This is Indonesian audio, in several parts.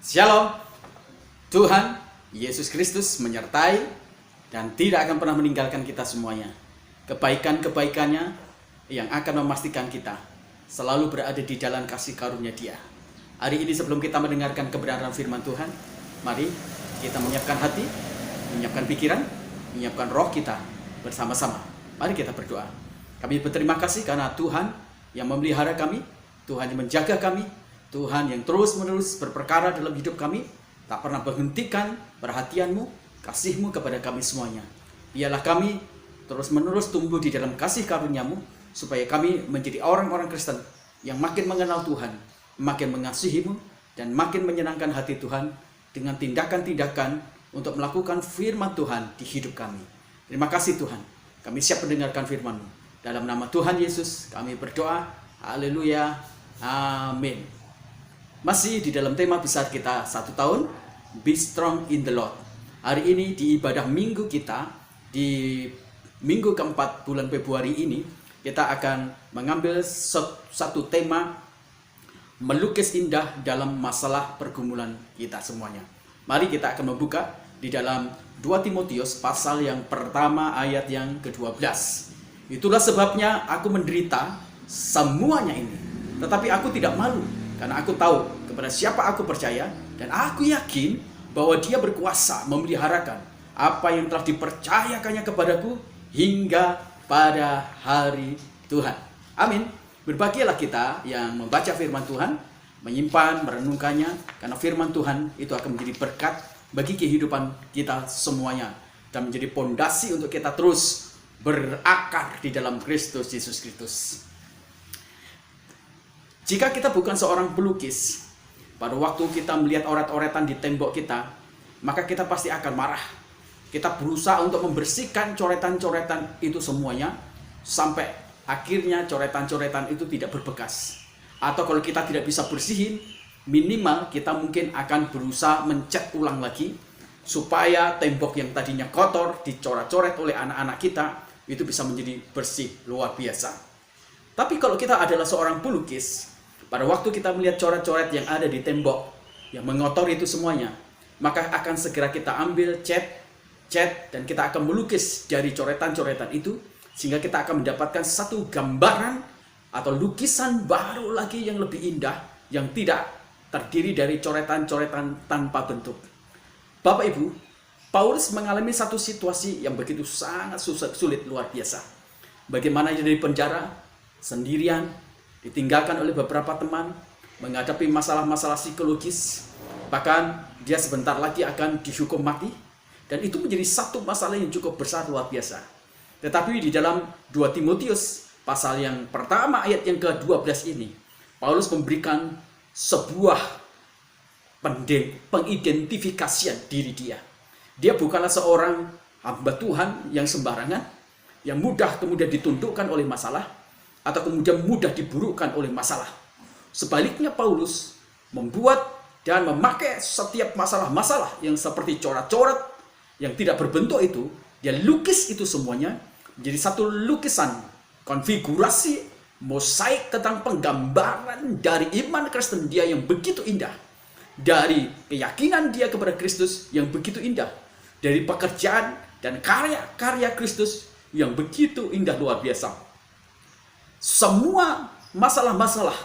Shalom. Tuhan Yesus Kristus menyertai dan tidak akan pernah meninggalkan kita semuanya. Kebaikan-kebaikannya yang akan memastikan kita selalu berada di jalan kasih karunia Dia. Hari ini sebelum kita mendengarkan kebenaran firman Tuhan, mari kita menyiapkan hati, menyiapkan pikiran, menyiapkan roh kita bersama-sama. Mari kita berdoa. Kami berterima kasih karena Tuhan yang memelihara kami, Tuhan yang menjaga kami, Tuhan yang terus-menerus berperkara dalam hidup kami, tak pernah menghentikan perhatian-Mu, kasih-Mu kepada kami semuanya. Biarlah kami terus-menerus tumbuh di dalam kasih karunia-Mu, supaya kami menjadi orang-orang Kristen yang makin mengenal Tuhan, makin mengasihi-Mu, dan makin menyenangkan hati Tuhan dengan tindakan-tindakan untuk melakukan firman Tuhan di hidup kami. Terima kasih Tuhan, kami siap mendengarkan firman-Mu. Dalam nama Tuhan Yesus kami berdoa, haleluya, amin. Masih di dalam tema besar kita 1 tahun, Be Strong in the Lord. Hari ini di ibadah minggu kita, di minggu keempat bulan Februari ini, kita akan mengambil satu tema melukis indah dalam masalah pergumulan kita semuanya. Mari kita akan membuka di dalam 2 Timotius pasal yang pertama ayat yang ke-12. Itulah sebabnya aku menderita semuanya ini, tetapi aku tidak malu, karena aku tahu kepada siapa aku percaya, dan aku yakin bahwa Dia berkuasa memeliharakan apa yang telah dipercayakannya kepadaku hingga pada hari Tuhan. Amin. Berbahagialah kita yang membaca firman Tuhan, menyimpan, merenungkannya, karena firman Tuhan itu akan menjadi berkat bagi kehidupan kita semuanya, dan menjadi pondasi untuk kita terus berakar di dalam Kristus Yesus Kristus. Jika kita bukan seorang pelukis, pada waktu kita melihat oret-oretan di tembok kita, maka kita pasti akan marah. Kita berusaha untuk membersihkan coretan-coretan itu semuanya, sampai akhirnya coretan-coretan itu tidak berbekas. Atau kalau kita tidak bisa bersihin, minimal kita mungkin akan berusaha mencat ulang lagi, supaya tembok yang tadinya kotor, dicoret-coret oleh anak-anak kita, itu bisa menjadi bersih, luar biasa. Tapi kalau kita adalah seorang pelukis, pada waktu kita melihat coret-coret yang ada di tembok yang mengotori itu semuanya, maka akan segera kita ambil cat, dan kita akan melukis dari coretan-coretan itu, sehingga kita akan mendapatkan satu gambaran atau lukisan baru lagi yang lebih indah, yang tidak terdiri dari coretan-coretan tanpa bentuk. Bapak Ibu, Paulus mengalami satu situasi yang begitu sangat sulit, luar biasa. Bagaimana dia dari penjara sendirian, ditinggalkan oleh beberapa teman, menghadapi masalah-masalah psikologis, bahkan dia sebentar lagi akan dihukum mati, dan itu menjadi satu masalah yang cukup besar, luar biasa. Tetapi di dalam 2 Timotius pasal yang pertama ayat yang ke-12 ini, Paulus memberikan sebuah pengidentifikasian diri dia. Dia bukanlah seorang hamba Tuhan yang sembarangan, yang mudah kemudian ditundukkan oleh masalah, atau kemudian mudah diburukkan oleh masalah. Sebaliknya Paulus membuat dan memakai setiap masalah-masalah yang seperti coret-coret yang tidak berbentuk itu, dia lukis itu semuanya menjadi satu lukisan, konfigurasi, mosaik tentang penggambaran dari iman Kristen dia yang begitu indah, dari keyakinan dia kepada Kristus yang begitu indah, dari pekerjaan dan karya-karya Kristus yang begitu indah, luar biasa. Semua masalah-masalah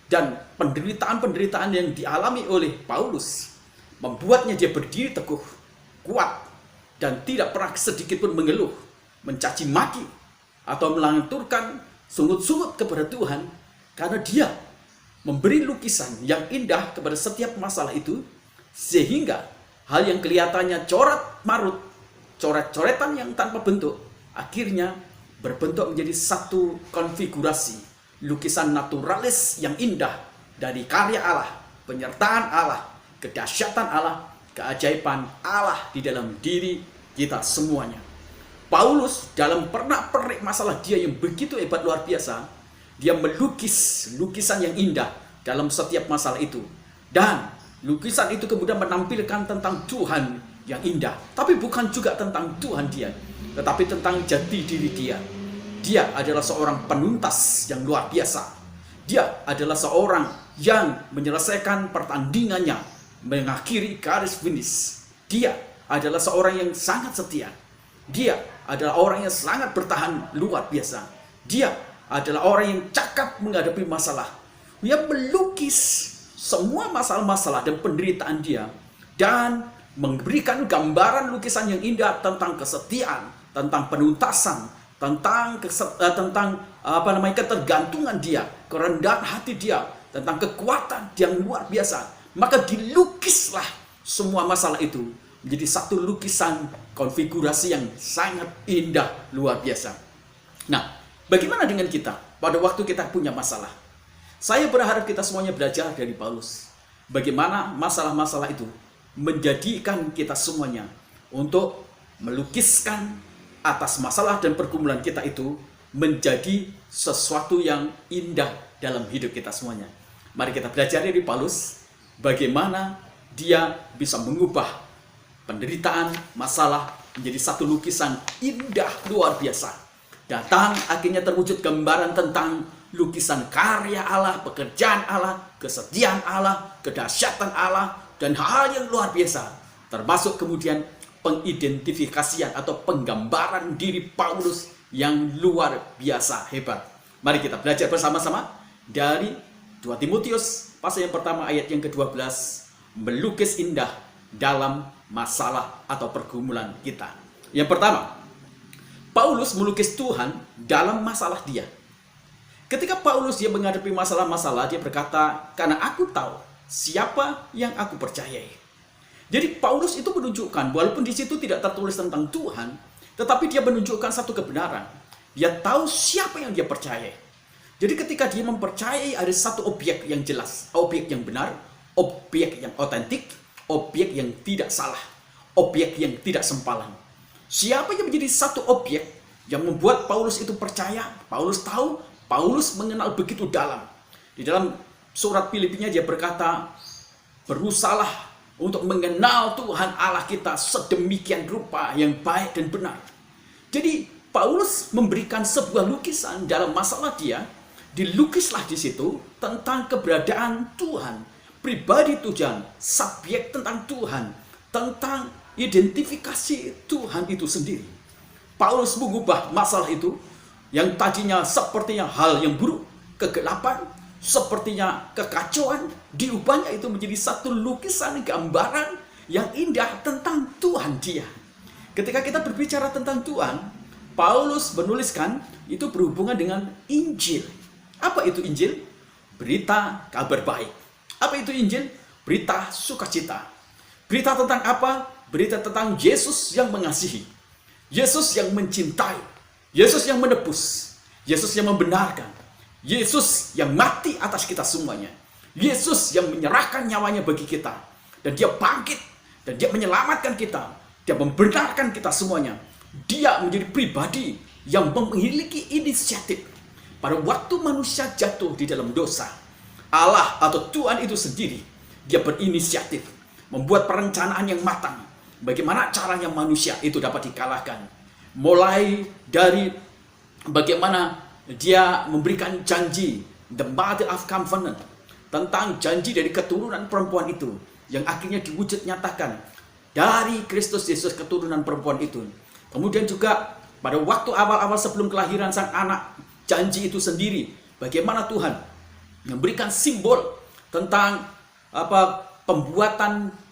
dan penderitaan-penderitaan yang dialami oleh Paulus membuatnya dia berdiri teguh, kuat, dan tidak pernah sedikit pun mengeluh, mencaci maki, atau melanturkan sungut-sungut kepada Tuhan, karena dia memberi lukisan yang indah kepada setiap masalah itu, sehingga hal yang kelihatannya coret marut, coret-coretan yang tanpa bentuk, akhirnya berbentuk menjadi satu konfigurasi, lukisan naturalis yang indah dari karya Allah, penyertaan Allah, kedahsyatan Allah, keajaiban Allah di dalam diri kita semuanya. Paulus dalam pernak-pernik masalah dia yang begitu hebat, luar biasa, dia melukis lukisan yang indah dalam setiap masalah itu. Dan lukisan itu kemudian menampilkan tentang Tuhan yang indah, tapi bukan juga tentang Tuhan dia, tetapi tentang jati diri dia. Dia adalah seorang penuntas yang luar biasa. Dia adalah seorang yang menyelesaikan pertandingannya mengakhiri garis finish. Dia adalah seorang yang sangat setia. Dia adalah orang yang sangat bertahan luar biasa. Dia adalah orang yang cakap menghadapi masalah. Dia melukis semua masalah-masalah dan penderitaan dia dan memberikan gambaran lukisan yang indah tentang kesetiaan, tentang penuntasan, tentang ketergantungan dia, kerendahan hati dia, tentang kekuatan yang luar biasa. Maka dilukislah semua masalah itu menjadi satu lukisan konfigurasi yang sangat indah luar biasa. Nah, bagaimana dengan kita pada waktu kita punya masalah? Saya berharap kita semuanya belajar dari Paulus. Bagaimana masalah-masalah itu menjadikan kita semuanya untuk melukiskan atas masalah dan pergumulan kita itu menjadi sesuatu yang indah dalam hidup kita semuanya. Mari kita belajar dari Paulus bagaimana dia bisa mengubah penderitaan, masalah menjadi satu lukisan indah luar biasa. Datang akhirnya terwujud gambaran tentang lukisan karya Allah, pekerjaan Allah, kesetiaan Allah, kedahsyatan Allah, dan hal yang luar biasa. Termasuk kemudian pengidentifikasian atau penggambaran diri Paulus yang luar biasa hebat. Mari kita belajar bersama-sama dari 2 Timotius pasal yang pertama ayat yang ke-12, melukis indah dalam masalah atau pergumulan kita. Yang pertama, Paulus melukis Tuhan dalam masalah dia. Ketika Paulus dia menghadapi masalah-masalah, dia berkata, karena aku tahu siapa yang aku percayai. Jadi Paulus itu menunjukkan, walaupun di situ tidak tertulis tentang Tuhan, tetapi dia menunjukkan satu kebenaran. Dia tahu siapa yang dia percayai. Jadi ketika dia mempercayai ada satu objek yang jelas, objek yang benar, objek yang otentik, objek yang tidak salah, objek yang tidak sempalan. Siapa yang menjadi satu objek yang membuat Paulus itu percaya? Paulus tahu, Paulus mengenal begitu dalam. Di dalam surat Filipinya dia berkata, berusahalah untuk mengenal Tuhan Allah kita sedemikian rupa yang baik dan benar. Jadi Paulus memberikan sebuah lukisan dalam masalah dia, dilukislah di situ tentang keberadaan Tuhan, pribadi Tuhan, subjek tentang Tuhan, tentang identifikasi Tuhan itu sendiri. Paulus mengubah masalah itu yang tadinya sepertinya hal yang buruk, kegelapan, sepertinya kekacauan, diubahnya itu menjadi satu lukisan gambaran yang indah tentang Tuhan dia. Ketika kita berbicara tentang Tuhan, Paulus menuliskan itu berhubungan dengan Injil. Apa itu Injil? Berita kabar baik. Apa itu Injil? Berita sukacita. Berita tentang apa? Berita tentang Yesus yang mengasihi, Yesus yang mencintai, Yesus yang menebus, Yesus yang membenarkan, Yesus yang mati atas kita semuanya, Yesus yang menyerahkan nyawanya bagi kita, dan dia bangkit, dan dia menyelamatkan kita, dia membenarkan kita semuanya. Dia menjadi pribadi yang memiliki inisiatif. Pada waktu manusia jatuh di dalam dosa, Allah atau Tuhan itu sendiri, dia berinisiatif, membuat perencanaan yang matang. Bagaimana caranya manusia itu dapat dikalahkan. Mulai dari bagaimana dia memberikan janji, the mother of covenant, tentang janji dari keturunan perempuan itu, yang akhirnya diwujud nyatakan dari Kristus Yesus keturunan perempuan itu. Kemudian juga pada waktu awal-awal sebelum kelahiran sang anak, janji itu sendiri, bagaimana Tuhan memberikan simbol tentang pembuatan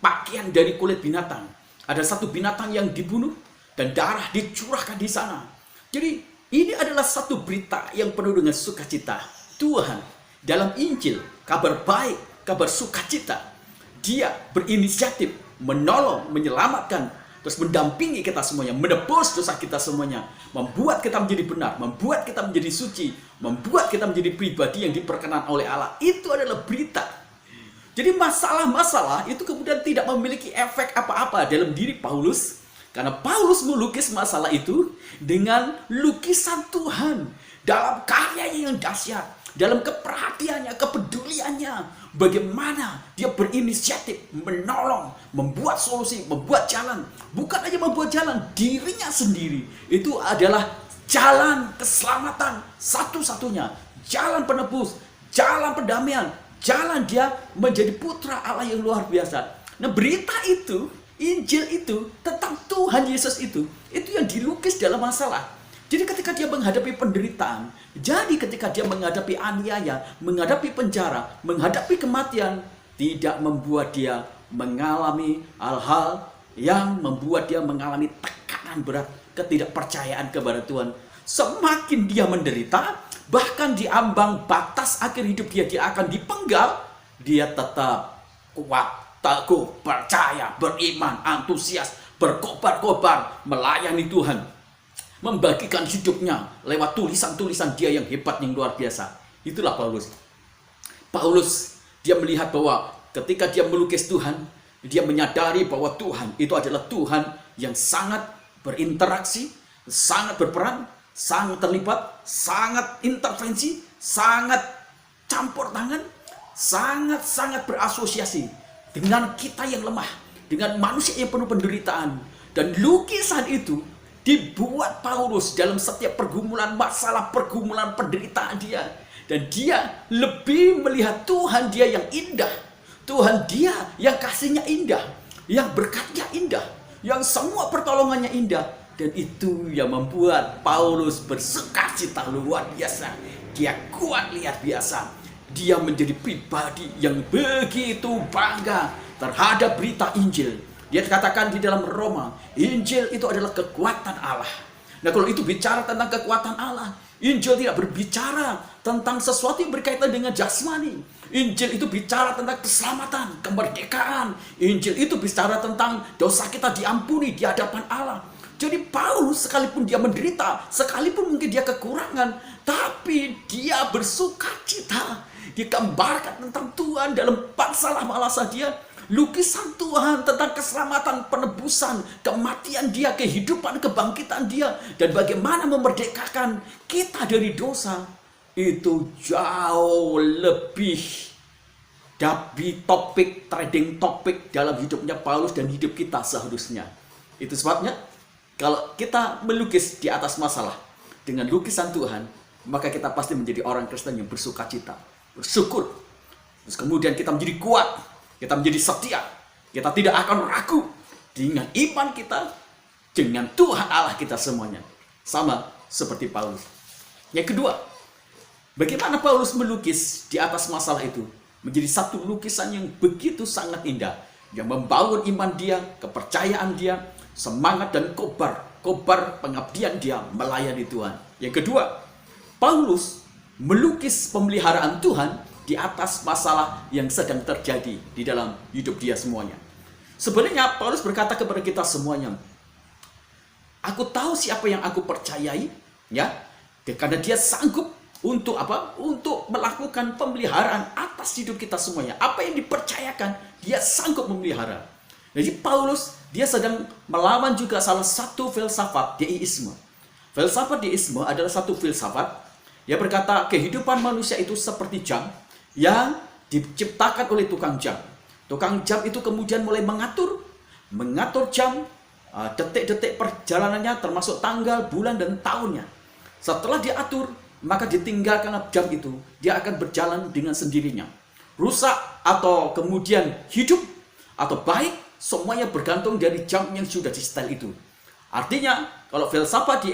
pakaian dari kulit binatang. Ada satu binatang yang dibunuh dan darah dicurahkan di sana. Jadi ini adalah satu berita yang penuh dengan sukacita. Tuhan dalam Injil, kabar baik, kabar sukacita, dia berinisiatif menolong, menyelamatkan, terus mendampingi kita semuanya, menebus dosa kita semuanya, membuat kita menjadi benar, membuat kita menjadi suci, membuat kita menjadi pribadi yang diperkenan oleh Allah. Itu adalah berita. Jadi masalah-masalah itu kemudian tidak memiliki efek apa-apa dalam diri Paulus, karena Paulus melukis masalah itu dengan lukisan Tuhan dalam karyanya yang dahsyat, dalam keperhatiannya, kepeduliannya, bagaimana dia berinisiatif menolong, membuat solusi, membuat jalan. Bukan hanya membuat jalan, dirinya sendiri itu adalah jalan keselamatan satu-satunya, jalan penebus, jalan pendamaian, jalan dia menjadi putra Allah yang luar biasa. Nah, berita itu, Injil itu tentang Tuhan Yesus itu yang dilukis dalam masalah. Jadi ketika dia menghadapi penderitaan, jadi ketika dia menghadapi aniaya, menghadapi penjara, menghadapi kematian, tidak membuat dia mengalami hal-hal yang membuat dia mengalami tekanan berat, ketidakpercayaan kepada Tuhan. Semakin dia menderita, bahkan di ambang batas akhir hidup dia akan dipenggal, dia tetap kuat, teguh, percaya, beriman, antusias, berkobar-kobar, melayani Tuhan, membagikan hidupnya lewat tulisan-tulisan dia yang hebat, yang luar biasa. Itulah Paulus. Paulus, dia melihat bahwa ketika dia melukis Tuhan, dia menyadari bahwa Tuhan itu adalah Tuhan yang sangat berinteraksi, sangat berperan, sangat terlibat, sangat intervensi, sangat campur tangan, sangat-sangat berasosiasi dengan kita yang lemah, dengan manusia yang penuh penderitaan. Dan lukisan itu dibuat Paulus dalam setiap pergumulan masalah, pergumulan penderitaan dia. Dan dia lebih melihat Tuhan dia yang indah, Tuhan dia yang kasihnya indah, yang berkatnya indah, yang semua pertolongannya indah. Dan itu yang membuat Paulus bersukacita luar biasa. Dia kuat luar biasa. Dia menjadi pribadi yang begitu bangga terhadap berita Injil. Dia katakan di dalam Roma, Injil itu adalah kekuatan Allah. Nah, kalau itu bicara tentang kekuatan Allah, Injil tidak berbicara tentang sesuatu yang berkaitan dengan jasmani. Injil itu bicara tentang keselamatan, kemerdekaan. Injil itu bicara tentang dosa kita diampuni di hadapan Allah. Jadi Paulus sekalipun dia menderita, sekalipun mungkin dia kekurangan, tapi dia bersukacita. Digambarkan tentang Tuhan dalam masalah dia. Lukisan Tuhan tentang keselamatan, penebusan, kematian dia, kehidupan, kebangkitan dia. Dan bagaimana memerdekakan kita dari dosa. Itu jauh lebih dari topik, trending topik dalam hidupnya Paulus dan hidup kita seharusnya. Itu sebabnya kalau kita melukis di atas masalah dengan lukisan Tuhan, maka kita pasti menjadi orang Kristen yang bersukacita, bersyukur. Terus kemudian kita menjadi kuat, kita menjadi setia, kita tidak akan ragu dengan iman kita, dengan Tuhan Allah kita semuanya. Sama seperti Paulus. Yang kedua, bagaimana Paulus melukis di atas masalah itu menjadi satu lukisan yang begitu sangat indah, yang membangun iman dia, kepercayaan dia, semangat dan kobar pengabdian dia melayani Tuhan. Yang kedua, Paulus melukis pemeliharaan Tuhan di atas masalah yang sedang terjadi di dalam hidup dia semuanya. Sebenarnya Paulus berkata kepada kita semuanya, aku tahu siapa yang aku percayai, ya, karena dia sanggup untuk apa? Untuk melakukan pemeliharaan atas hidup kita semuanya. Apa yang dipercayakan, dia sanggup memelihara. Jadi Paulus, dia sedang melawan juga salah satu filsafat deisme. Filsafat deisme adalah satu filsafat yang berkata kehidupan manusia itu seperti jam yang diciptakan oleh tukang jam. Tukang jam itu kemudian mulai mengatur jam, detik-detik perjalanannya termasuk tanggal, bulan, dan tahunnya. Setelah diatur, maka ditinggalkan jam itu, dia akan berjalan dengan sendirinya. Rusak atau kemudian hidup atau baik, semuanya bergantung dari jam yang sudah di-setel itu. Artinya, kalau filsafat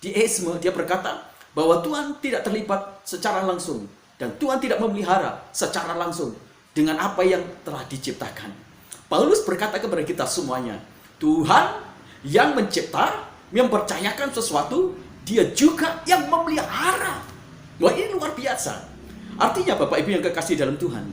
deisme, dia berkata bahwa Tuhan tidak terlibat secara langsung. Dan Tuhan tidak memelihara secara langsung dengan apa yang telah diciptakan. Paulus berkata kepada kita semuanya, Tuhan yang mencipta, yang mempercayakan sesuatu, dia juga yang memelihara. Wah, ini luar biasa. Artinya Bapak Ibu yang kekasih dalam Tuhan,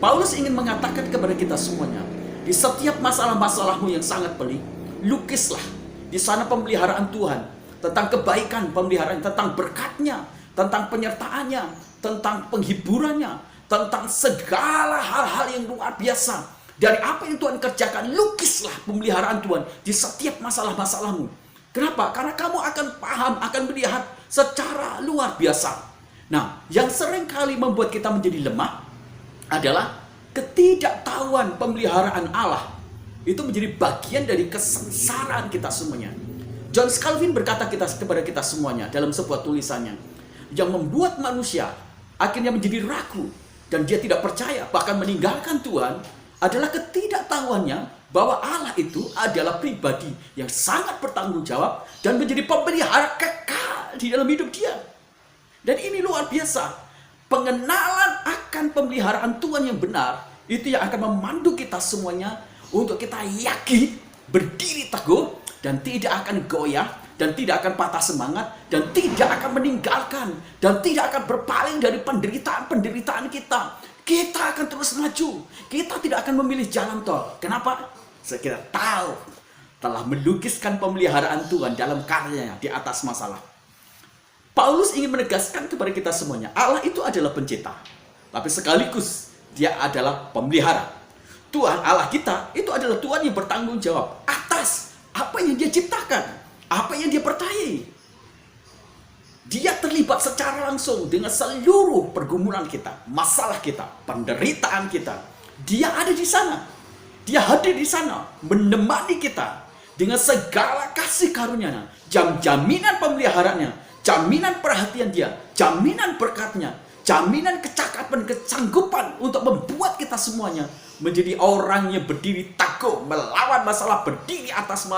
Paulus ingin mengatakan kepada kita semuanya, di setiap masalah-masalahmu yang sangat pelik, lukislah di sana pemeliharaan Tuhan, tentang kebaikan pemeliharaan, tentang berkatnya, tentang penyertaannya, tentang penghiburannya, tentang segala hal-hal yang luar biasa. Dari apa yang Tuhan kerjakan, lukislah pemeliharaan Tuhan di setiap masalah-masalahmu. Kenapa? Karena kamu akan paham, akan melihat secara luar biasa. Nah, yang sering kali membuat kita menjadi lemah adalah ketidaktahuan pemeliharaan Allah. Itu menjadi bagian dari kesengsaraan kita semuanya. John Calvin berkata kepada kita semuanya dalam sebuah tulisannya, yang membuat manusia akhirnya menjadi ragu dan dia tidak percaya, bahkan meninggalkan Tuhan, adalah ketidaktahuannya bahwa Allah itu adalah pribadi yang sangat bertanggung jawab dan menjadi pemelihara kekal di dalam hidup dia. Dan ini luar biasa. Pengenalan akan pemeliharaan Tuhan yang benar, itu yang akan memandu kita semuanya untuk kita yakin, berdiri teguh, dan tidak akan goyah, dan tidak akan patah semangat, dan tidak akan meninggalkan, dan tidak akan berpaling dari penderitaan-penderitaan kita. Kita akan terus maju. Kita tidak akan memilih jalan tol. Kenapa? Kita tahu telah melukiskan pemeliharaan Tuhan dalam karyanya di atas masalah. Paulus ingin menegaskan kepada kita semuanya, Allah itu adalah pencipta, tapi sekaligus dia adalah pemelihara. Tuhan Allah kita itu adalah Tuhan yang bertanggung jawab atas apa yang dia ciptakan, apa yang dia percayai. Dia terlibat secara langsung dengan seluruh pergumulan kita, masalah kita, penderitaan kita. Dia ada di sana. Dia hadir di sana, menemani kita dengan segala kasih karunia-Nya, jaminan pemeliharaannya, jaminan perhatian dia, jaminan berkatnya, jaminan kecakapan, kecanggupan untuk membuat kita semuanya menjadi orang yang berdiri teguh, melawan masalah, berdiri atas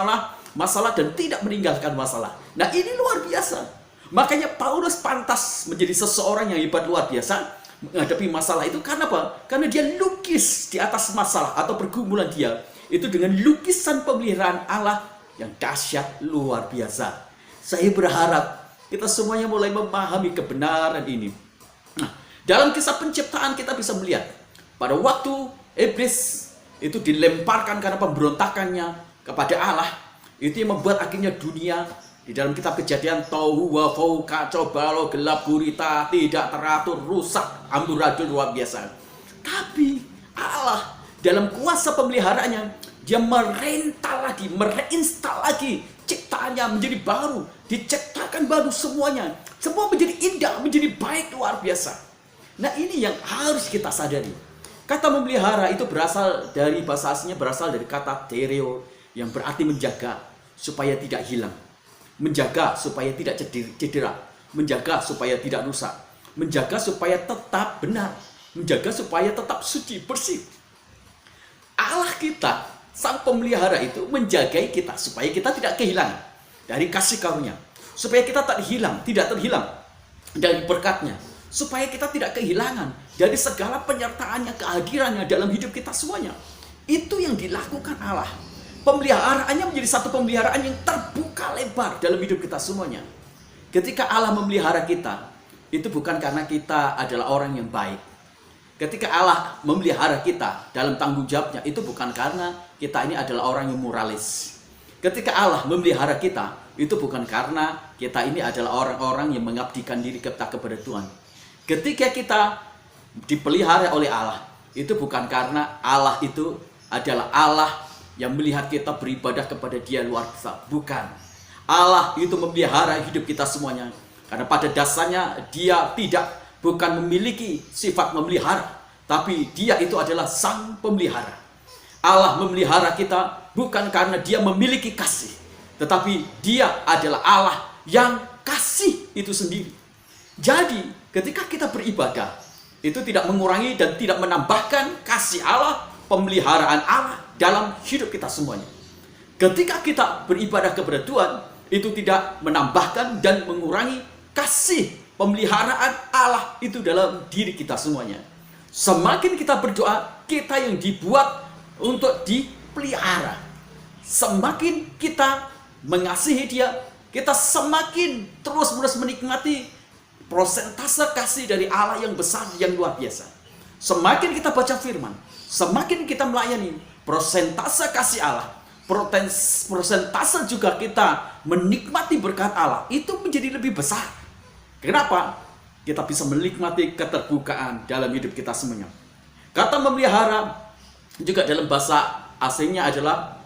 masalah dan tidak meninggalkan masalah. Nah, ini luar biasa. Makanya Paulus pantas menjadi seseorang yang hebat luar biasa menghadapi masalah itu. Karena apa? Karena dia lukis di atas masalah atau pergumulan dia itu dengan lukisan pemeliharaan Allah yang dahsyat luar biasa. Saya berharap kita semuanya mulai memahami kebenaran ini. Nah, dalam kisah penciptaan kita bisa melihat pada waktu iblis itu dilemparkan karena pemberontakannya kepada Allah, itu yang membuat akhirnya dunia di dalam kitab Kejadian tohu wa fau, kacau balau, gelap gurita, tidak teratur, rusak, amburadul luar biasa. Tapi Allah dalam kuasa pemeliharaannya, dia merental lagi, mereinstal lagi ciptaannya menjadi baru, diciptakan baru semuanya. Semua menjadi indah, menjadi baik luar biasa. Nah, ini yang harus kita sadari. Kata memelihara itu berasal dari bahasa aslinya, berasal dari kata tereo yang berarti menjaga supaya tidak hilang. Menjaga supaya tidak cedera, menjaga supaya tidak rusak, menjaga supaya tetap benar, menjaga supaya tetap suci, bersih. Allah kita, sang pemelihara itu menjagai kita supaya kita tidak kehilangan dari kasih karunia, supaya kita tidak terhilang dari berkatnya, supaya kita tidak kehilangan dari segala penyertaannya, kehadirannya dalam hidup kita semuanya. Itu yang dilakukan Allah. Pemeliharaannya menjadi satu pemeliharaan yang terbuka lebar dalam hidup kita semuanya. Ketika Allah memelihara kita, itu bukan karena kita adalah orang yang baik. Ketika Allah memelihara kita dalam tanggung jawabnya, itu bukan karena kita ini adalah orang yang moralis. Ketika Allah memelihara kita, itu bukan karena kita ini adalah orang-orang yang mengabdikan diri kita kepada Tuhan. Ketika kita dipelihara oleh Allah, itu bukan karena Allah itu adalah Allah yang melihat kita beribadah kepada Dia luar biasa. Bukan. Allah itu memelihara hidup kita semuanya. Karena pada dasarnya Dia bukan memiliki sifat memelihara, tapi Dia itu adalah sang pemelihara. Allah memelihara kita bukan karena Dia memiliki kasih, tetapi Dia adalah Allah yang kasih itu sendiri. Jadi, ketika kita beribadah, itu tidak mengurangi dan tidak menambahkan kasih Allah, pemeliharaan Allah dalam hidup kita semuanya. Ketika kita beribadah kepada Tuhan, itu tidak menambahkan dan mengurangi kasih pemeliharaan Allah itu dalam diri kita semuanya. Semakin kita berdoa, kita yang dibuat untuk dipelihara. Semakin kita mengasihi Dia, kita semakin terus-menerus menikmati prosentase kasih dari Allah yang besar, yang luar biasa. Semakin kita baca firman, semakin kita melayani, prosentase kasih Allah, prosentase juga kita menikmati berkat Allah, itu menjadi lebih besar. Kenapa? Kita bisa menikmati keterbukaan dalam hidup kita semuanya. Kata memelihara juga dalam bahasa aslinya adalah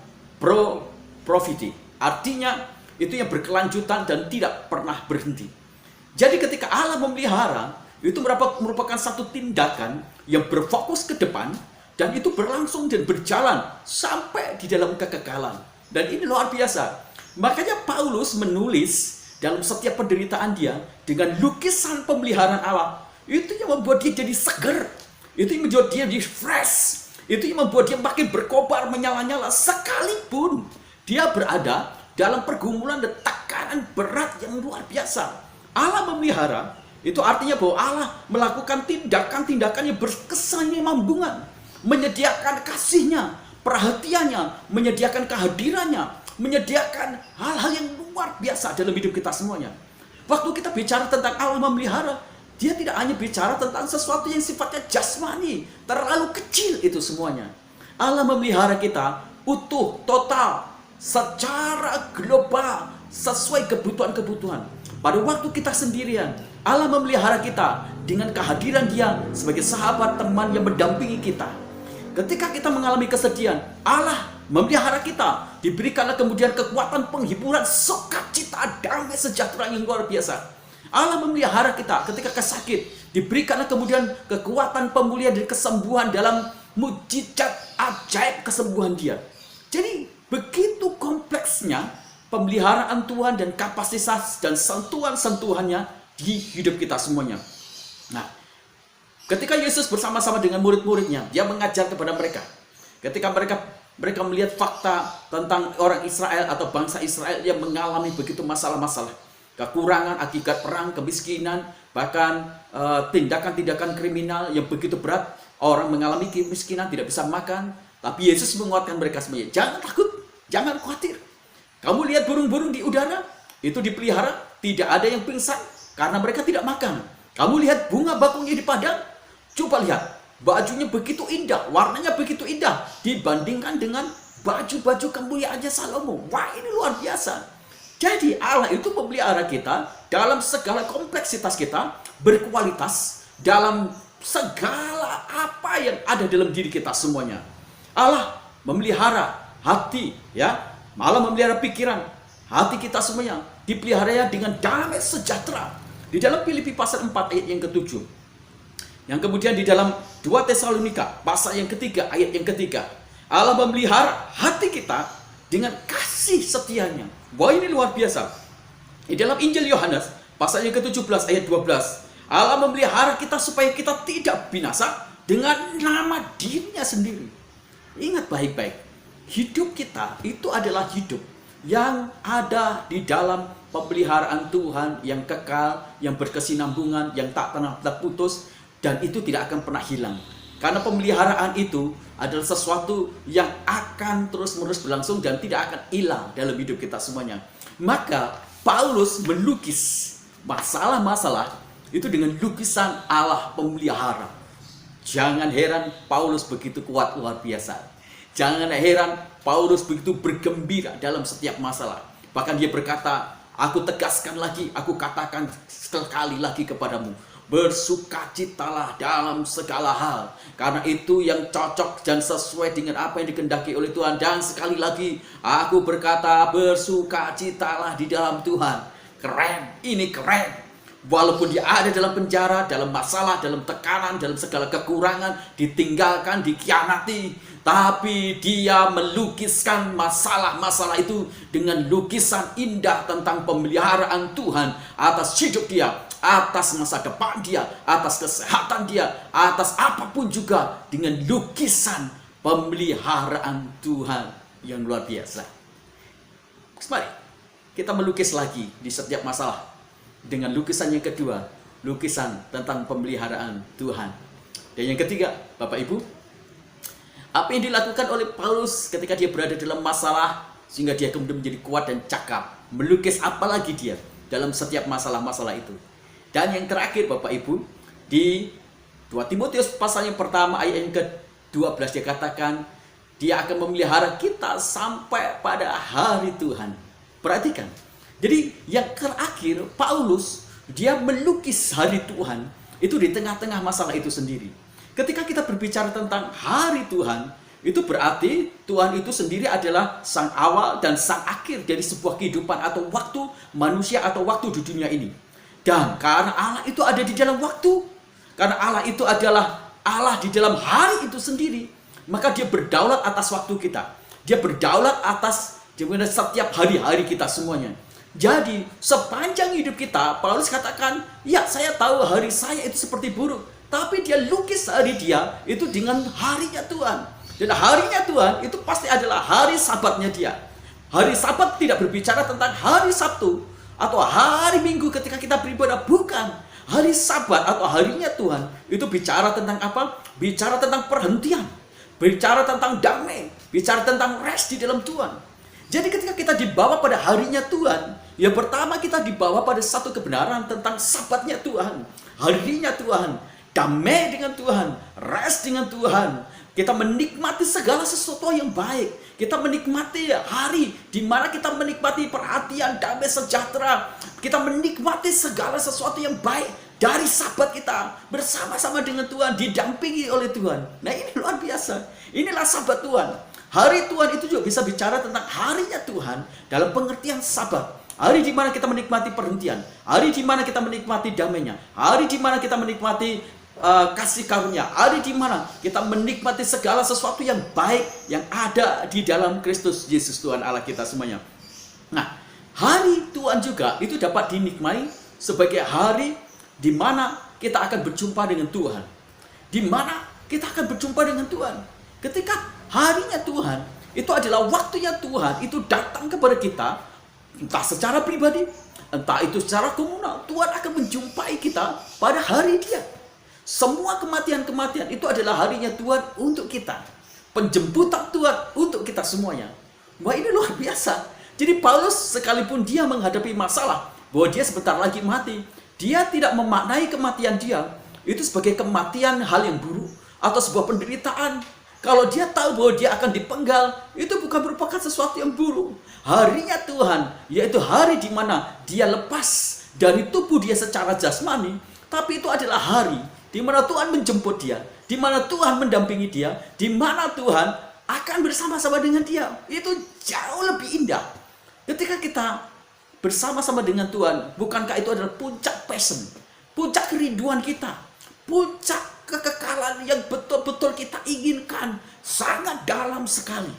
profiti. Artinya itu yang berkelanjutan dan tidak pernah berhenti. Jadi ketika Allah memelihara, itu merupakan satu tindakan yang berfokus ke depan, dan itu berlangsung dan berjalan sampai di dalam kekekalan. Dan ini luar biasa. Makanya Paulus menulis dalam setiap penderitaan dia dengan lukisan pemeliharaan Allah. Itu yang membuat dia jadi seger. Itu yang membuat dia fresh. Itu yang membuat dia makin berkobar, menyala-nyala. Sekalipun dia berada dalam pergumulan dan tekanan berat yang luar biasa. Allah memelihara, itu artinya bahwa Allah melakukan tindakan-tindakan yang berkesinambungan, menyediakan kasih-Nya, perhatiannya, menyediakan kehadirannya, menyediakan hal-hal yang luar biasa dalam hidup kita semuanya. Waktu kita bicara tentang Allah memelihara, dia tidak hanya bicara tentang sesuatu yang sifatnya jasmani, terlalu kecil itu semuanya. Allah memelihara kita utuh, total, secara global, sesuai kebutuhan-kebutuhan. Pada waktu kita sendirian, Allah memelihara kita dengan kehadiran Dia sebagai sahabat, teman yang mendampingi kita. Ketika kita mengalami kesedihan, Allah memelihara kita, diberikanlah kemudian kekuatan, penghiburan, sukacita, damai sejahtera yang luar biasa. Allah memelihara kita ketika kesakit, diberikanlah kemudian kekuatan, pemulihan dan kesembuhan dalam mujizat ajaib kesembuhan Dia. Jadi begitu kompleksnya pemeliharaan Tuhan dan kapasitas dan sentuhan-sentuhannya di hidup kita semuanya. Nah, ketika Yesus bersama-sama dengan murid-muridnya, Dia mengajar kepada mereka. Ketika mereka melihat fakta tentang orang Israel atau bangsa Israel yang mengalami begitu masalah-masalah, kekurangan akibat perang, kemiskinan, bahkan tindakan-tindakan kriminal yang begitu berat. Orang mengalami kemiskinan, tidak bisa makan. Tapi Yesus menguatkan mereka semuanya. Jangan takut, jangan khawatir. Kamu lihat burung-burung di udara, itu dipelihara, tidak ada yang pingsan karena mereka tidak makan. Kamu lihat bunga bakungnya di padang, coba lihat, bajunya begitu indah, warnanya begitu indah dibandingkan dengan baju-baju kemuliaannya Salomo. Wah, ini luar biasa. Jadi Allah itu memelihara kita dalam segala kompleksitas kita, berkualitas dalam segala apa yang ada dalam diri kita semuanya. Allah memelihara hati, ya. Allah memelihara pikiran, hati kita semuanya dipelihara dengan damai sejahtera. Di dalam Filipi pasal 4 ayat yang ke-7. Yang kemudian di dalam 2 Tesalonika pasal yang ketiga ayat yang ketiga. Allah memelihara hati kita dengan kasih setianya. Wah, ini luar biasa. Di dalam Injil Yohanes pasal yang ke-17 ayat 12. Allah memelihara kita supaya kita tidak binasa dengan nama dirinya sendiri. Ingat baik-baik. Hidup kita itu adalah hidup yang ada di dalam pemeliharaan Tuhan yang kekal, yang berkesinambungan, yang tak pernah terputus, dan itu tidak akan pernah hilang. Karena pemeliharaan itu adalah sesuatu yang akan terus-menerus berlangsung dan tidak akan hilang dalam hidup kita semuanya. Maka Paulus melukis masalah-masalah itu dengan lukisan Allah pemelihara. Jangan heran Paulus begitu kuat luar biasa. Jangan heran Paulus begitu bergembira dalam setiap masalah. Bahkan dia berkata, aku tegaskan lagi, aku katakan sekali lagi kepadamu, bersukacitalah dalam segala hal. Karena itu yang cocok dan sesuai dengan apa yang dikehendaki oleh Tuhan. Dan sekali lagi, aku berkata, bersukacitalah di dalam Tuhan. Keren, ini keren. Walaupun dia ada dalam penjara, dalam masalah, dalam tekanan, dalam segala kekurangan, ditinggalkan, dikhianati, tapi dia melukiskan masalah-masalah itu dengan lukisan indah tentang pemeliharaan Tuhan atas hidup dia, atas masa depan dia, atas kesehatan dia, atas apapun juga, dengan lukisan pemeliharaan Tuhan yang luar biasa. Mari kita melukis lagi di setiap masalah dengan lukisan yang kedua, lukisan tentang pemeliharaan Tuhan. Dan yang ketiga, Bapak Ibu, apa yang dilakukan oleh Paulus ketika dia berada dalam masalah sehingga dia kemudian menjadi kuat dan cakap, melukis apa lagi dia dalam setiap masalah-masalah itu. Dan yang terakhir Bapak Ibu, di 2 Timotius pasal yang pertama ayat yang ke-12 dia katakan, dia akan memelihara kita sampai pada hari Tuhan. Perhatikan. Jadi yang terakhir Paulus dia melukis hari Tuhan itu di tengah-tengah masalah itu sendiri. Ketika kita berbicara tentang hari Tuhan, itu berarti Tuhan itu sendiri adalah sang awal dan sang akhir dari sebuah kehidupan atau waktu manusia atau waktu di dunia ini. Dan karena Allah itu ada di dalam waktu, karena Allah itu adalah Allah di dalam hari itu sendiri, maka dia berdaulat atas waktu kita. Dia berdaulat atas setiap hari-hari kita semuanya. Jadi sepanjang hidup kita, Paulus katakan, ya saya tahu hari saya itu seperti buruk, Tapi dia lukis hari dia itu dengan harinya Tuhan. Dan harinya Tuhan itu pasti adalah hari Sabatnya dia. Hari Sabat tidak berbicara tentang hari Sabtu atau hari Minggu ketika kita beribadah. Bukan. Hari Sabat atau harinya Tuhan itu bicara tentang apa? Bicara tentang perhentian. Bicara tentang damai. Bicara tentang rest di dalam Tuhan. Jadi ketika kita dibawa pada harinya Tuhan, yang pertama kita dibawa pada satu kebenaran tentang Sabatnya Tuhan. Harinya Tuhan. Damai dengan Tuhan. Rest dengan Tuhan. Kita menikmati segala sesuatu yang baik. Kita menikmati hari di mana kita menikmati perhatian, damai, sejahtera. Kita menikmati segala sesuatu yang baik dari Sabat kita bersama-sama dengan Tuhan, didampingi oleh Tuhan. Nah, ini luar biasa. Inilah Sabat Tuhan. Hari Tuhan itu juga bisa bicara tentang harinya Tuhan dalam pengertian Sabat. Hari di mana kita menikmati perhentian, hari di mana kita menikmati damainya, hari di mana kita menikmati kasih karunia, hari di mana kita menikmati segala sesuatu yang baik yang ada di dalam Kristus Yesus Tuhan Allah kita semuanya. Nah, hari Tuhan juga itu dapat dinikmati sebagai hari di mana kita akan berjumpa dengan Tuhan. Di mana kita akan berjumpa dengan Tuhan. Ketika harinya Tuhan itu adalah waktunya Tuhan itu datang kepada kita, entah secara pribadi, entah itu secara komunal. Tuhan akan menjumpai kita pada hari dia. Semua kematian-kematian itu adalah harinya Tuhan untuk kita. Penjemputan Tuhan untuk kita semuanya. Wah, ini luar biasa. Jadi Paulus sekalipun dia menghadapi masalah bahwa dia sebentar lagi mati, dia tidak memaknai kematian dia itu sebagai kematian hal yang buruk atau sebuah penderitaan. Kalau dia tahu bahwa dia akan dipenggal, itu bukan merupakan sesuatu yang buruk. Harinya Tuhan, yaitu hari di mana dia lepas dari tubuh dia secara jasmani, tapi itu adalah hari di mana Tuhan menjemput dia, di mana Tuhan mendampingi dia, di mana Tuhan akan bersama-sama dengan dia. Itu jauh lebih indah. Ketika kita bersama-sama dengan Tuhan, bukankah itu adalah puncak passion, puncak kerinduan kita, puncak kekekalan yang betul-betul kita inginkan, sangat dalam sekali.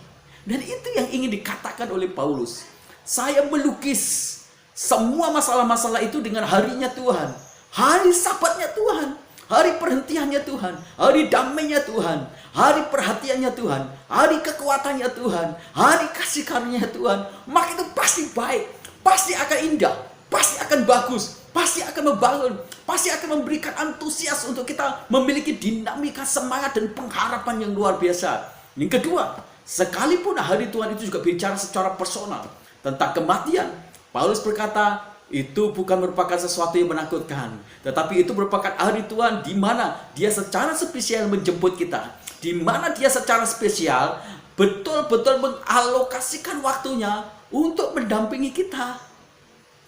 Dan itu yang ingin dikatakan oleh Paulus. Saya melukis semua masalah-masalah itu dengan harinya Tuhan, hari Sabatnya Tuhan, hari perhentiannya Tuhan, hari damainya Tuhan, hari perhatiannya Tuhan, hari kekuatannya Tuhan, hari kasih karunia Tuhan. Maka itu pasti baik, pasti akan indah, pasti akan bagus, pasti akan membangun, pasti akan memberikan antusias untuk kita memiliki dinamika semangat dan pengharapan yang luar biasa. Yang kedua, sekalipun hari Tuhan itu juga bicara secara personal tentang kematian, Paulus berkata, itu bukan merupakan sesuatu yang menakutkan, tetapi itu merupakan hari Tuhan di mana dia secara spesial menjemput kita, di mana dia secara spesial betul-betul mengalokasikan waktunya untuk mendampingi kita.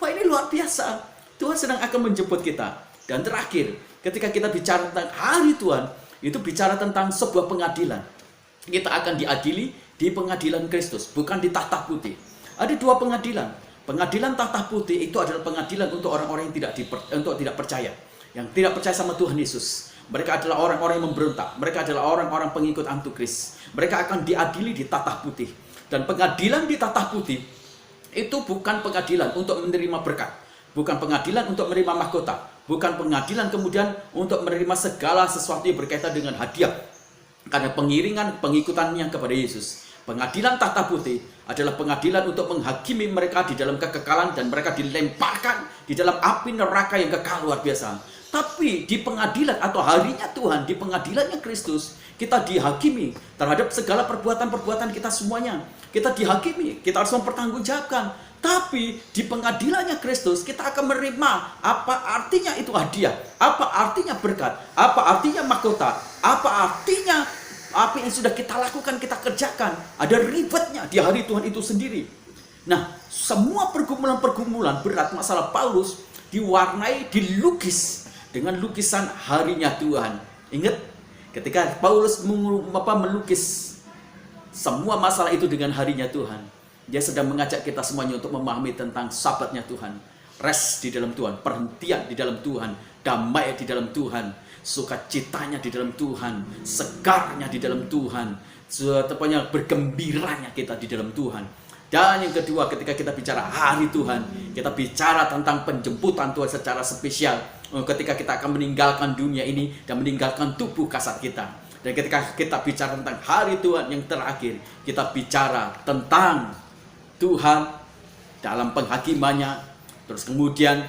Wah, ini luar biasa. Tuhan sedang akan menjemput kita. Dan terakhir, ketika kita bicara tentang hari Tuhan, itu bicara tentang sebuah pengadilan. Kita akan diadili di pengadilan Kristus, bukan di tahta putih. Ada dua pengadilan. Pengadilan tahta putih itu adalah pengadilan untuk orang-orang yang tidak percaya, yang tidak percaya sama Tuhan Yesus. Mereka adalah orang-orang yang memberontak. Mereka adalah orang-orang pengikut antikris. Mereka akan diadili di tahta putih. Dan pengadilan di tahta putih itu bukan pengadilan untuk menerima berkat, bukan pengadilan untuk menerima mahkota, bukan pengadilan kemudian untuk menerima segala sesuatu yang berkaitan dengan hadiah karena pengiringan pengikutannya kepada Yesus. Pengadilan tahta putih adalah pengadilan untuk menghakimi mereka di dalam kekekalan, dan mereka dilemparkan di dalam api neraka yang kekal luar biasa. Tapi di pengadilan atau harinya Tuhan, di pengadilannya Kristus, kita dihakimi terhadap segala perbuatan-perbuatan kita semuanya. Kita dihakimi, kita harus mempertanggungjawabkan. Tapi di pengadilannya Kristus, kita akan menerima apa artinya itu hadiah, apa artinya berkat, apa artinya mahkota, apa artinya apa yang sudah kita lakukan, kita kerjakan. Ada ribetnya di hari Tuhan itu sendiri. Nah, semua pergumulan-pergumulan berat masalah Paulus diwarnai, dilukis dengan lukisan harinya Tuhan. Ingat, ketika Paulus melukis semua masalah itu dengan harinya Tuhan, dia sedang mengajak kita semuanya untuk memahami tentang Sabatnya Tuhan. Rest di dalam Tuhan, perhentian di dalam Tuhan, damai di dalam Tuhan, sukacitanya di dalam Tuhan, segarnya di dalam Tuhan, tepatnya bergembiranya kita di dalam Tuhan. Dan yang kedua, ketika kita bicara hari Tuhan, kita bicara tentang penjemputan Tuhan secara spesial. Ketika kita akan meninggalkan dunia ini dan meninggalkan tubuh kasar kita. Dan ketika kita bicara tentang hari Tuhan yang terakhir, kita bicara tentang Tuhan dalam penghakimannya, terus kemudian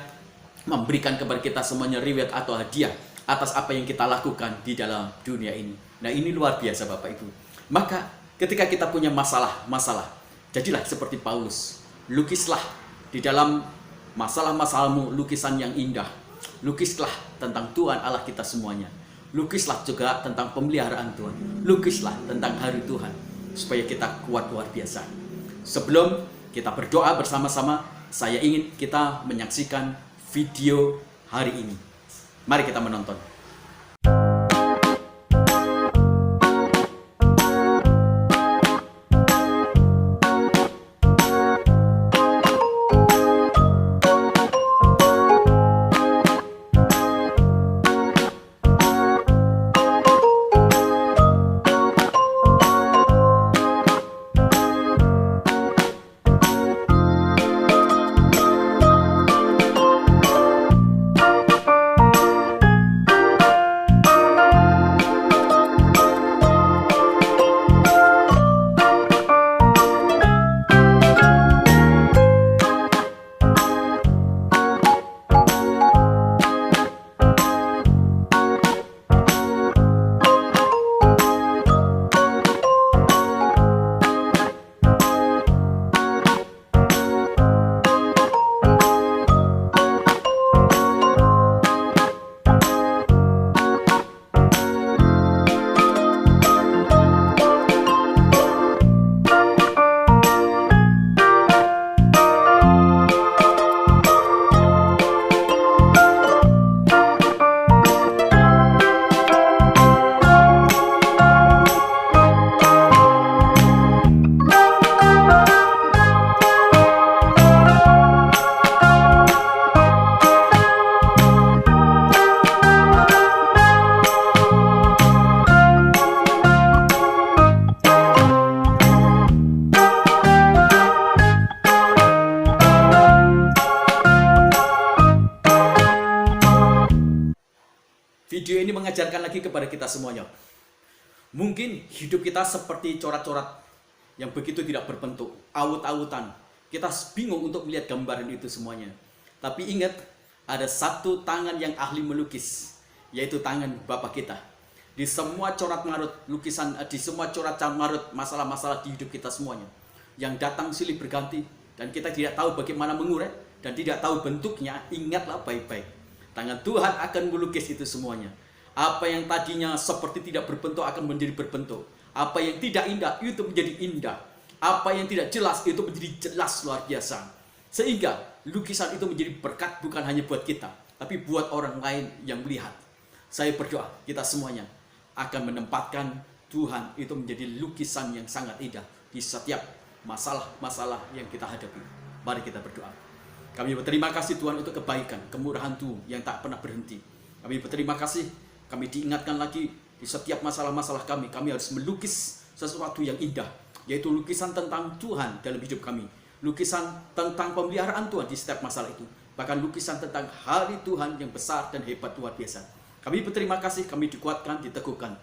memberikan kepada kita semuanya reward atau hadiah atas apa yang kita lakukan di dalam dunia ini. Nah, ini luar biasa Bapak Ibu. Maka ketika kita punya masalah, jadilah seperti Paulus. Lukislah di dalam masalah-masalahmu lukisan yang indah. Lukislah tentang Tuhan Allah kita semuanya. Lukislah juga tentang pemeliharaan Tuhan. Lukislah tentang hari Tuhan, supaya kita kuat luar biasa. Sebelum kita berdoa bersama-sama, saya ingin kita menyaksikan video hari ini. Mari kita menonton. Video ini mengajarkan lagi kepada kita semuanya. Mungkin hidup kita seperti corat-corat yang begitu tidak berbentuk, awut-awutan. Kita bingung untuk melihat gambaran itu semuanya. Tapi ingat, ada satu tangan yang ahli melukis, yaitu tangan Bapa kita. Di semua corat marut lukisan, di semua corat marut masalah-masalah di hidup kita semuanya, yang datang silih berganti dan kita tidak tahu bagaimana mengurai dan tidak tahu bentuknya, ingatlah baik-baik. Tangan Tuhan akan melukis itu semuanya. Apa yang tadinya seperti tidak berbentuk akan menjadi berbentuk. Apa yang tidak indah itu menjadi indah. Apa yang tidak jelas itu menjadi jelas luar biasa. Sehingga lukisan itu menjadi berkat bukan hanya buat kita, tapi buat orang lain yang melihat. Saya berdoa kita semuanya akan menempatkan Tuhan itu menjadi lukisan yang sangat indah di setiap masalah-masalah yang kita hadapi. Mari kita berdoa. Kami berterima kasih Tuhan untuk kebaikan, kemurahan Tuhan yang tak pernah berhenti. Kami berterima kasih, kami diingatkan lagi di setiap masalah-masalah kami harus melukis sesuatu yang indah, yaitu lukisan tentang Tuhan dalam hidup kami. Lukisan tentang pemeliharaan Tuhan di setiap masalah itu. Bahkan lukisan tentang hari Tuhan yang besar dan hebat luar biasa. Kami berterima kasih, kami dikuatkan, diteguhkan.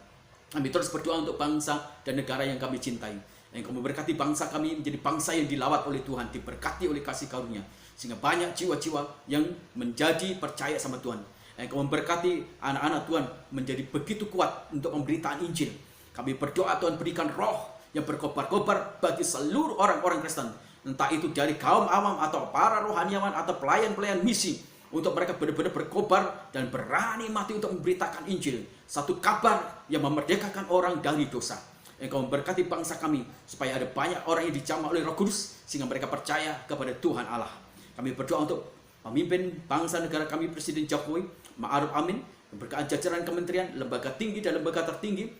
Kami terus berdoa untuk bangsa dan negara yang kami cintai. Yang kami berkati bangsa kami menjadi bangsa yang dilawat oleh Tuhan, diberkati oleh kasih karunia. Sehingga banyak jiwa-jiwa yang menjadi percaya sama Tuhan. Yang kami memberkati anak-anak Tuhan menjadi begitu kuat untuk pemberitaan Injil. Kami berdoa Tuhan berikan roh yang berkobar-kobar bagi seluruh orang-orang Kristen. Entah itu dari kaum awam atau para rohaniawan atau pelayan-pelayan misi. Untuk mereka benar-benar berkobar dan berani mati untuk memberitakan Injil. Satu kabar yang memerdekakan orang dari dosa. Yang kau memberkati bangsa kami supaya ada banyak orang yang dijamah oleh Roh Kudus sehingga mereka percaya kepada Tuhan Allah. Kami berdoa untuk pemimpin bangsa negara kami, Presiden Jokowi, Ma'ruf Amin, berkat jajaran kementerian, lembaga tinggi dan lembaga tertinggi,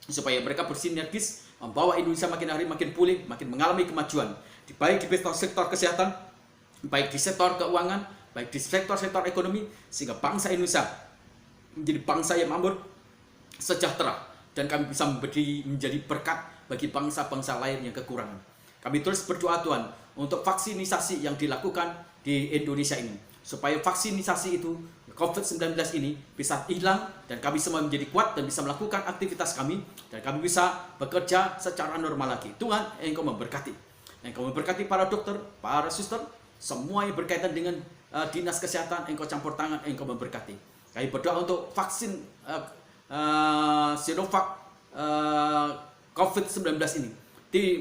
supaya mereka bersinergis membawa Indonesia makin hari makin pulih, makin mengalami kemajuan, baik di sektor kesehatan, baik di sektor keuangan, baik di sektor-sektor ekonomi, sehingga bangsa Indonesia menjadi bangsa yang makmur, sejahtera, dan kami bisa menjadi berkat bagi bangsa-bangsa lain yang kekurangan. Kami terus berdoa Tuhan untuk vaksinisasi yang dilakukan di Indonesia ini, supaya vaksinisasi itu COVID-19 ini bisa hilang dan kami semua menjadi kuat dan bisa melakukan aktivitas kami dan kami bisa bekerja secara normal lagi. Tuhan, Engkau memberkati. Engkau memberkati para dokter, para suster, semua yang berkaitan dengan dinas kesehatan, Engkau campur tangan, Engkau memberkati. Kami berdoa untuk vaksin Sinovac COVID-19 ini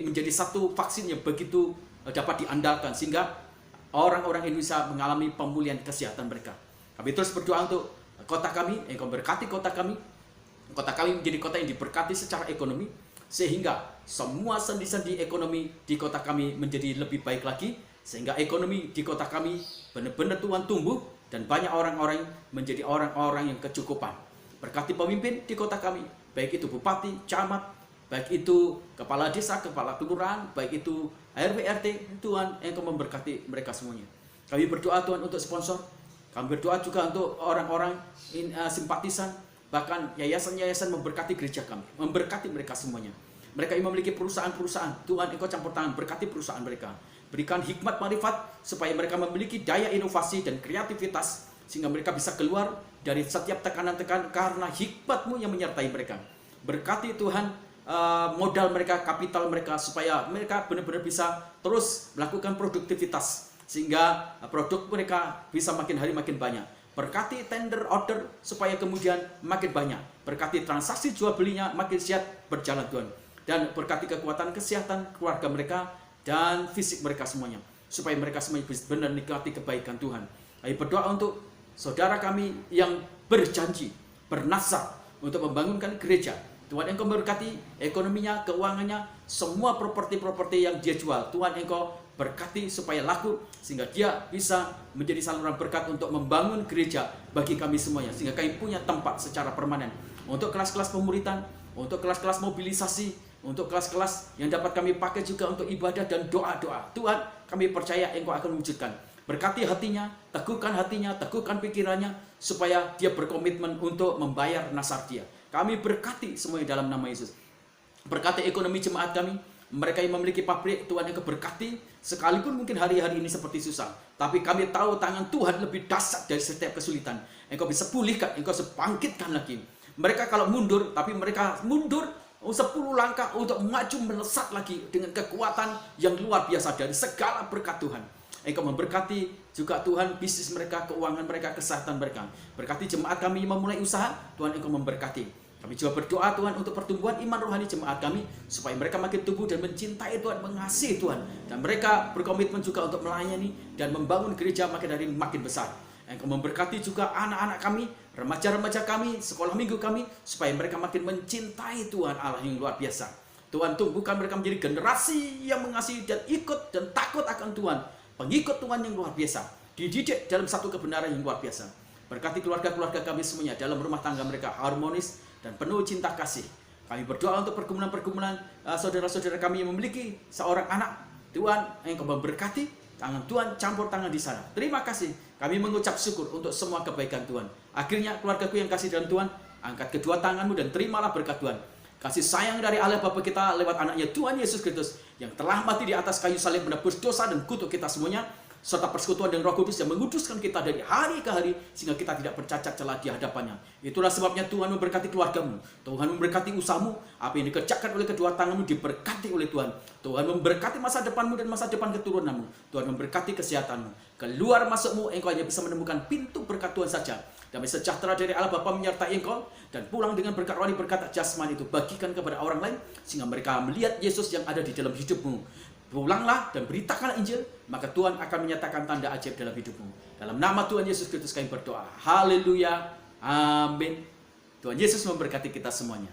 menjadi satu vaksin yang begitu dapat diandalkan sehingga orang-orang Indonesia mengalami pemulihan kesehatan mereka. Kami terus berdoa untuk kota kami, Engkau berkati kota kami. Kota kami menjadi kota yang diberkati secara ekonomi, sehingga semua sendi-sendi ekonomi di kota kami menjadi lebih baik lagi, sehingga ekonomi di kota kami benar-benar Tuhan tumbuh, dan banyak orang-orang menjadi orang-orang yang kecukupan. Berkati pemimpin di kota kami, baik itu bupati, camat, baik itu kepala desa, kepala kelurahan, baik itu RW RT, Tuhan Engkau memberkati mereka semuanya. Kami berdoa Tuhan untuk sponsor. Kami berdoa juga untuk orang-orang simpatisan, bahkan yayasan-yayasan memberkati gereja kami, memberkati mereka semuanya. Mereka yang memiliki perusahaan-perusahaan, Tuhan Engkau campur tangan, berkati perusahaan mereka. Berikan hikmat marifat supaya mereka memiliki daya inovasi dan kreativitas, sehingga mereka bisa keluar dari setiap tekanan-tekanan karena hikmat-Mu yang menyertai mereka. Berkati Tuhan modal mereka, kapital mereka, supaya mereka benar-benar bisa terus melakukan produktivitas, sehingga produk mereka bisa makin hari makin banyak. Berkati tender order supaya kemudian makin banyak. Berkati transaksi jual belinya makin sehat berjalan Tuhan. Dan berkati kekuatan kesehatan keluarga mereka dan fisik mereka semuanya, supaya mereka semuanya bisa benar nikmati kebaikan Tuhan. Kami berdoa untuk saudara kami yang berjanji, bernasar untuk membangunkan gereja. Tuhan Engkau berkati ekonominya, keuangannya, semua properti-properti yang dia jual. Tuhan Engkau berkati supaya laku, sehingga dia bisa menjadi saluran berkat untuk membangun gereja bagi kami semuanya, sehingga kami punya tempat secara permanen untuk kelas-kelas pemuritan, untuk kelas-kelas mobilisasi, untuk kelas-kelas yang dapat kami pakai juga untuk ibadah dan doa-doa. Tuhan, kami percaya Engkau akan mewujudkan. Berkati hatinya, teguhkan pikirannya, supaya dia berkomitmen untuk membayar nasar dia. Kami berkati semuanya dalam nama Yesus. Berkati ekonomi jemaat kami, mereka yang memiliki pabrik, Tuhan Engkau berkati, sekalipun mungkin hari-hari ini seperti susah, tapi kami tahu tangan Tuhan lebih dahsyat dari setiap kesulitan. Engkau bisa pulihkan, Engkau bisa bangkitkan lagi. Mereka kalau mundur, tapi mereka mundur 10 langkah untuk maju melesat lagi dengan kekuatan yang luar biasa dari segala berkat Tuhan. Engkau memberkati juga Tuhan bisnis mereka, keuangan mereka, kesehatan mereka. Berkati jemaat kami memulai usaha, Tuhan Engkau memberkati. Kami juga berdoa Tuhan untuk pertumbuhan iman rohani jemaat kami, supaya mereka makin tumbuh dan mencintai Tuhan, mengasihi Tuhan. Dan mereka berkomitmen juga untuk melayani dan membangun gereja makin hari makin besar. Engkau memberkati juga anak-anak kami, remaja-remaja kami, sekolah minggu kami, supaya mereka makin mencintai Tuhan Allah yang luar biasa. Tuhan tumbuhkan mereka menjadi generasi yang mengasihi dan ikut dan takut akan Tuhan. Pengikut Tuhan yang luar biasa, dididik dalam satu kebenaran yang luar biasa. Berkati keluarga-keluarga kami semuanya dalam rumah tangga mereka harmonis dan penuh cinta kasih. Kami berdoa untuk pergumulan-pergumulan saudara-saudara kami yang memiliki seorang anak. Tuhan Engkau memberkati, tangan Tuhan campur tangan di sana. Terima kasih. Kami mengucap syukur untuk semua kebaikan Tuhan. Akhirnya keluargaku yang kasih dalam Tuhan, angkat kedua tanganmu dan terimalah berkat Tuhan. Kasih sayang dari Allah Bapa kita lewat anaknya Tuhan Yesus Kristus yang telah mati di atas kayu salib menebus dosa dan kutuk kita semuanya, serta persekutuan dengan Roh Kudus yang menguduskan kita dari hari ke hari sehingga kita tidak bercacat celah di hadapannya. Itulah sebabnya Tuhan memberkati keluargamu, Tuhan memberkati usahamu, apa yang dikerjakan oleh kedua tanganmu diberkati oleh Tuhan. Tuhan memberkati masa depanmu dan masa depan keturunanmu. Tuhan memberkati kesehatanmu. Keluar masukmu engkau hanya bisa menemukan pintu berkat Tuhan saja. Damai sejahtera dari Allah Bapa menyertai engkau, dan pulang dengan berkat rohani, berkat jasmani itu bagikan kepada orang lain sehingga mereka melihat Yesus yang ada di dalam hidupmu. Pulanglah dan beritakanlah Injil, maka Tuhan akan menyatakan tanda ajaib dalam hidupmu. Dalam nama Tuhan Yesus Kristus kami berdoa. Haleluya. Amin. Tuhan Yesus memberkati kita semuanya.